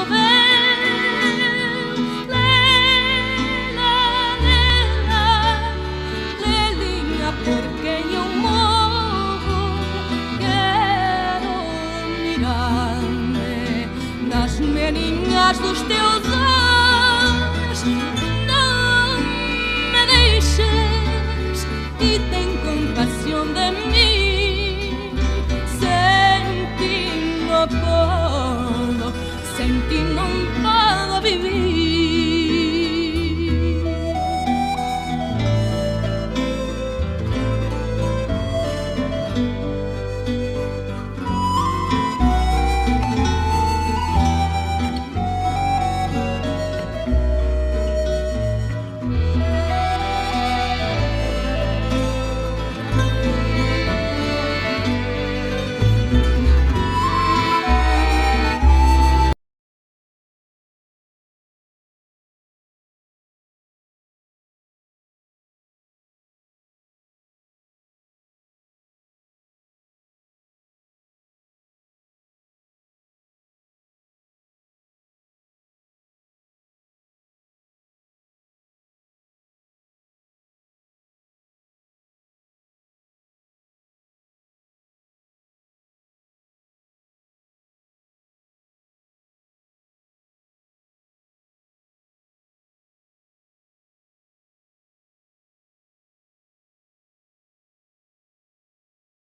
chover. Lela, lela, lelinha, por quem eu morro. Quero mirar-me nas meninhas dos teus olhos. Não me deixes e tem compaixão.